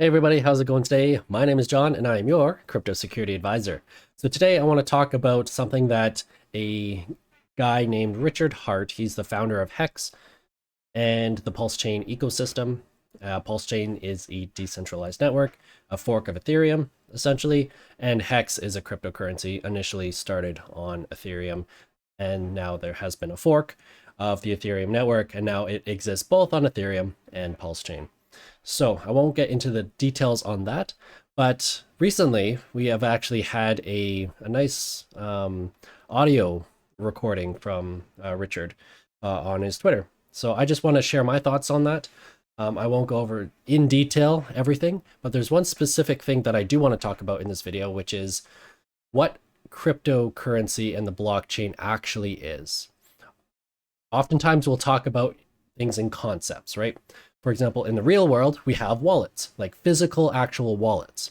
Hey everybody, how's it going today? My name is John and I am your crypto security advisor. So today I want to talk about something that a guy named Richard Hart, he's the founder of Hex and the Pulse Chain ecosystem. Pulse Chain is a decentralized network, a fork of Ethereum essentially, and Hex is a cryptocurrency initially started on Ethereum, and now there has been a fork of the Ethereum network, and now it exists both on Ethereum and Pulse Chain. So I won't get into the details on that, but recently we have actually had a nice audio recording from Richard on his Twitter. So I just want to share my thoughts on that. I won't go over in detail everything, but there's one specific thing that I do want to talk about in this video, which is what cryptocurrency and the blockchain actually is. Oftentimes we'll talk about things in concepts, right? For example, in the real world, we have wallets, like physical, actual wallets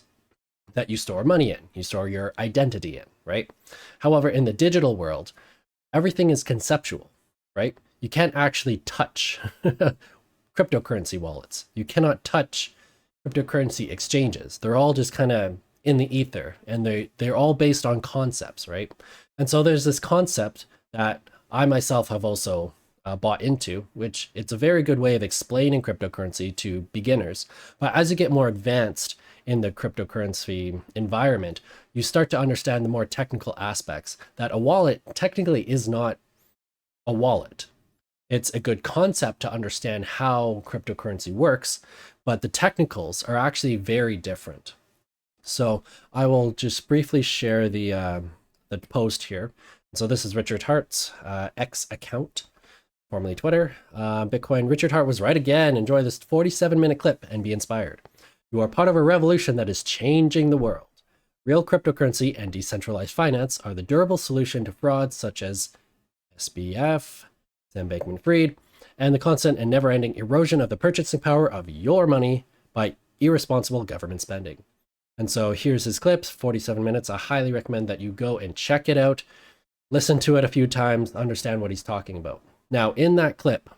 that you store money in, you store your identity in, right? However, in the digital world, everything is conceptual, right? You can't actually touch cryptocurrency wallets. You cannot touch cryptocurrency exchanges. They're all just kind of in the ether, and they're all based on concepts, right? And so there's this concept that I myself have also bought into, which it's a very good way of explaining cryptocurrency to beginners. But as you get more advanced in the cryptocurrency environment, you start to understand the more technical aspects that a wallet technically is not a wallet. It's a good concept to understand how cryptocurrency works, but the technicals are actually very different. So I will just briefly share the post here. So this is Richard Hart's X account, formerly Twitter. Bitcoin. Richard Hart was right again. Enjoy this 47-minute clip and be inspired. You are part of a revolution that is changing the world. Real cryptocurrency and decentralized finance are the durable solution to frauds such as SBF, Sam Bankman-Fried, and the constant and never-ending erosion of the purchasing power of your money by irresponsible government spending. And so here's his clips, 47 minutes. I highly recommend that you go and check it out, listen to it a few times, understand what he's talking about. Now, in that clip,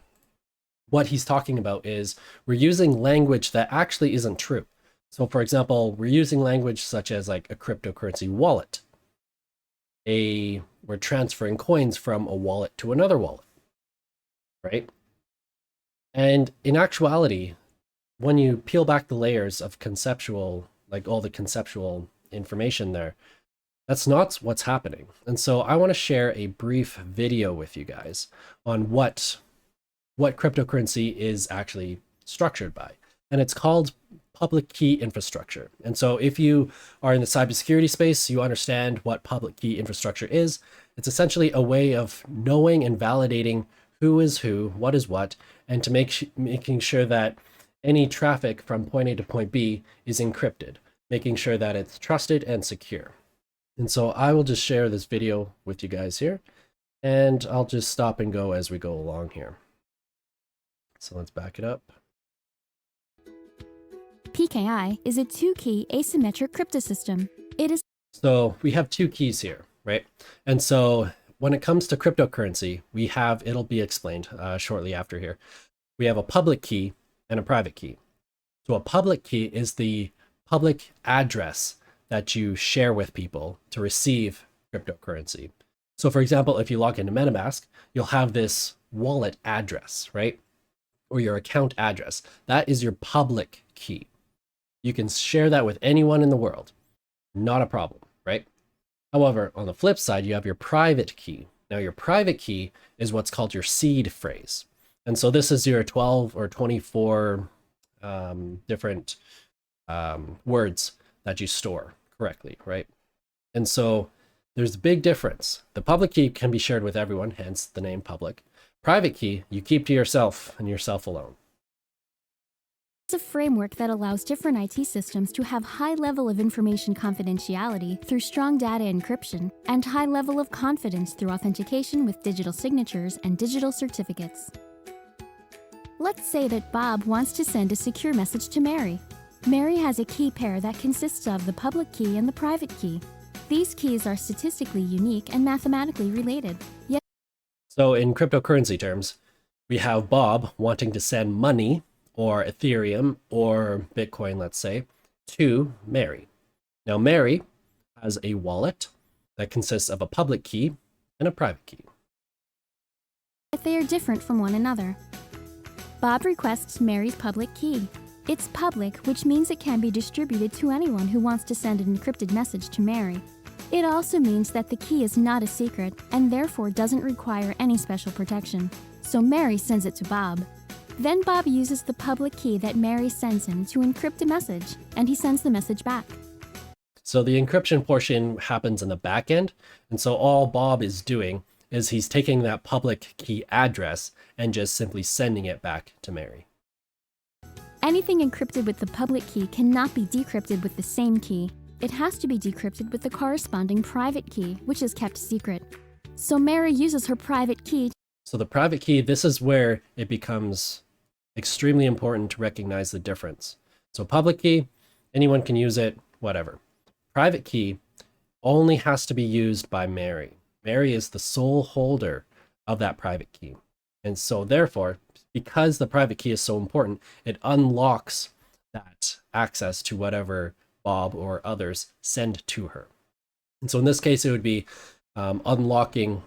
what he's talking about is we're using language that actually isn't true. So for example, we're using language such as like a cryptocurrency wallet. We're transferring coins from a wallet to another wallet, right? And in actuality, when you peel back the layers of conceptual, like all the conceptual information there, that's not what's happening. And so I want to share a brief video with you guys on what cryptocurrency is actually structured by. And it's called public key infrastructure. And so if you are in the cybersecurity space, you understand what public key infrastructure is. It's essentially a way of knowing and validating who is who, what is what, and to making sure that any traffic from point A to point B is encrypted, making sure that it's trusted and secure. And so I will just share this video with you guys here, and I'll just stop and go as we go along here. So let's back it up. PKI is a two-key asymmetric cryptosystem. So we have two keys here, right? And so when it comes to cryptocurrency, it'll be explained shortly after here. We have a public key and a private key. So a public key is the public address that you share with people to receive cryptocurrency. So for example, if you log into MetaMask, you'll have this wallet address, right? Or your account address. That is your public key. You can share that with anyone in the world. Not a problem, right? However, on the flip side, you have your private key. Now your private key is what's called your seed phrase. And so this is your 12 or 24 different words that you store correctly, right? And so there's a big difference. The public key can be shared with everyone, hence the name public. Private key, you keep to yourself and yourself alone. It's a framework that allows different IT systems to have high level of information confidentiality through strong data encryption and high level of confidence through authentication with digital signatures and digital certificates. Let's say that Bob wants to send a secure message to Mary. Mary has a key pair that consists of the public key and the private key. These keys are statistically unique and mathematically related. So in cryptocurrency terms, we have Bob wanting to send money or Ethereum or Bitcoin, let's say, to Mary. Now, Mary has a wallet that consists of a public key and a private key. But they are different from one another. Bob requests Mary's public key. It's public, which means it can be distributed to anyone who wants to send an encrypted message to Mary. It also means that the key is not a secret and therefore doesn't require any special protection. So Mary sends it to Bob. Then Bob uses the public key that Mary sends him to encrypt a message, and he sends the message back. So the encryption portion happens in the back end, and so all Bob is doing is he's taking that public key address and just simply sending it back to Mary. Anything encrypted with the public key cannot be decrypted with the same key. It has to be decrypted with the corresponding private key, which is kept secret. So Mary uses her private key. So the private key, this is where it becomes extremely important to recognize the difference. So public key, anyone can use it, whatever. Private key only has to be used by Mary. Mary is the sole holder of that private key. And so therefore, because the private key is so important, it unlocks that access to whatever Bob or others send to her. And so in this case, it would be unlocking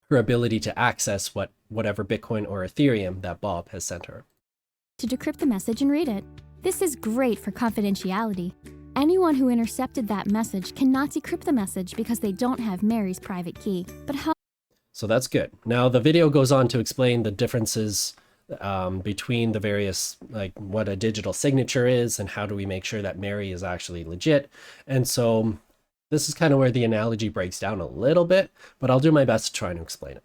her ability to access whatever Bitcoin or Ethereum that Bob has sent her. To decrypt the message and read it. This is great for confidentiality. Anyone who intercepted that message cannot decrypt the message because they don't have Mary's private key. But how? So that's good. Now the video goes on to explain the differences between the various, like what a digital signature is and how do we make sure that Mary is actually legit. And so this is kind of where the analogy breaks down a little bit, but I'll do my best to try and explain it.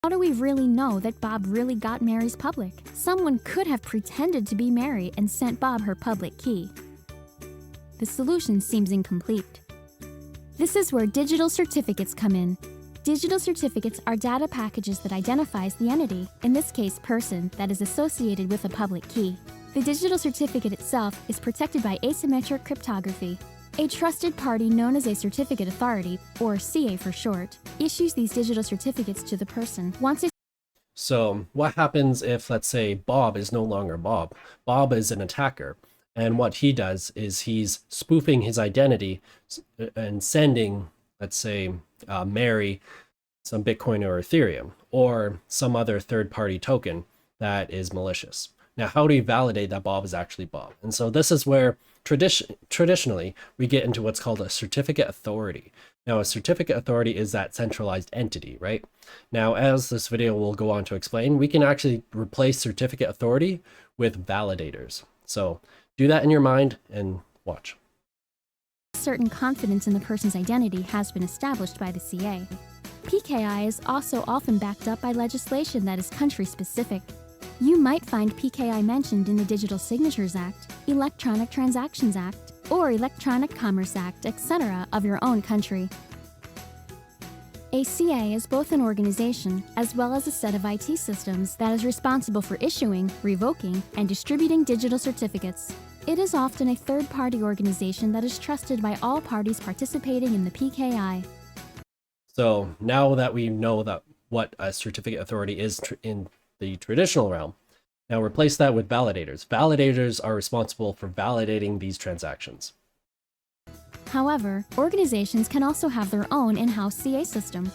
How do we really know that Bob really got Mary's public? Someone could have pretended to be Mary and sent Bob her public key. The solution seems incomplete. This is where digital certificates come in. Digital certificates are data packages that identifies the entity, in this case person, that is associated with a public key. The digital certificate itself is protected by asymmetric cryptography. A trusted party known as a certificate authority, or CA for short, issues these digital certificates to the person. So what happens if, let's say, Bob is no longer Bob? Bob is an attacker. And what he does is he's spoofing his identity and sending, let's say, Mary some Bitcoin or Ethereum or some other third-party token that is malicious. Now, how do you validate that Bob is actually Bob? And so this is where traditionally we get into what's called a certificate authority. Now, a certificate authority is that centralized entity, right? Now, as this video will go on to explain, we can actually replace certificate authority with validators. So do that in your mind and watch. Certain confidence in the person's identity has been established by the CA. PKI is also often backed up by legislation that is country-specific. You might find PKI mentioned in the Digital Signatures Act, Electronic Transactions Act, or Electronic Commerce Act, etc. of your own country. A CA is both an organization as well as a set of IT systems that is responsible for issuing, revoking, and distributing digital certificates. It is often a third-party organization that is trusted by all parties participating in the PKI. So now that we know that what a certificate authority is in the traditional realm, now replace that with validators. Validators are responsible for validating these transactions. However, organizations can also have their own in-house CA system.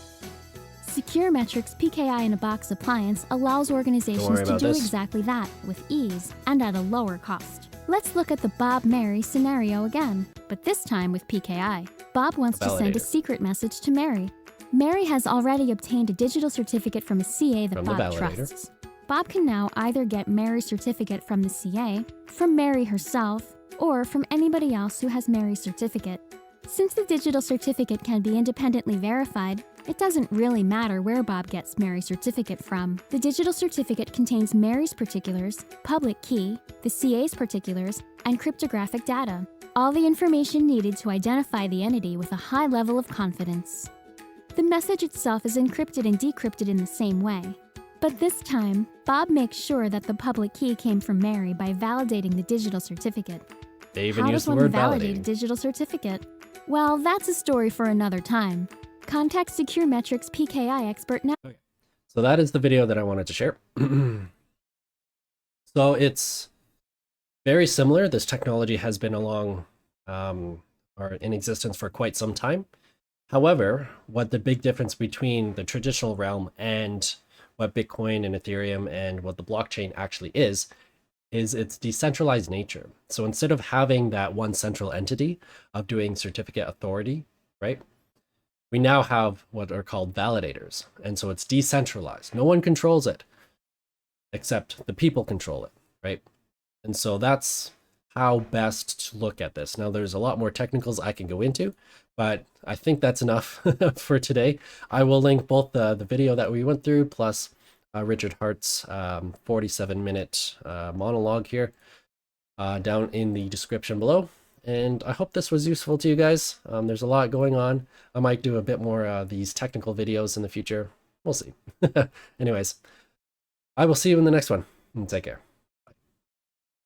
Secure Metrics PKI in a Box appliance allows organizations to do exactly that with ease and at a lower cost. Let's look at the Bob-Mary scenario again, but this time with PKI. Bob wants to send a secret message to Mary. Mary has already obtained a digital certificate from a CA that Bob trusts. Bob can now either get Mary's certificate from the CA, from Mary herself, or from anybody else who has Mary's certificate. Since the digital certificate can be independently verified, it doesn't really matter where Bob gets Mary's certificate from. The digital certificate contains Mary's particulars, public key, the CA's particulars, and cryptographic data. All the information needed to identify the entity with a high level of confidence. The message itself is encrypted and decrypted in the same way. But this time, Bob makes sure that the public key came from Mary by validating the digital certificate. They even How use does the one word validate a validating. digital certificate? Well, that's a story for another time. Contact Secure Metrics PKI expert now. Okay. So that is the video that I wanted to share. So it's very similar. This technology has been along or in existence for quite some time. However, what the big difference between the traditional realm and what Bitcoin and Ethereum and what the blockchain actually is its decentralized nature. So instead of having that one central entity of doing certificate authority, right? We now have what are called validators. And so it's decentralized. No one controls it except the people control it, right? And so that's how best to look at this. Now, there's a lot more technicals I can go into, but I think that's enough for today. I will link both the video that we went through plus Richard Hart's 47-minute monologue here down in the description below. And I hope this was useful to you guys. There's a lot going on. I might do a bit more of these technical videos in the future. We'll see. Anyways, I will see you in the next one. Take care.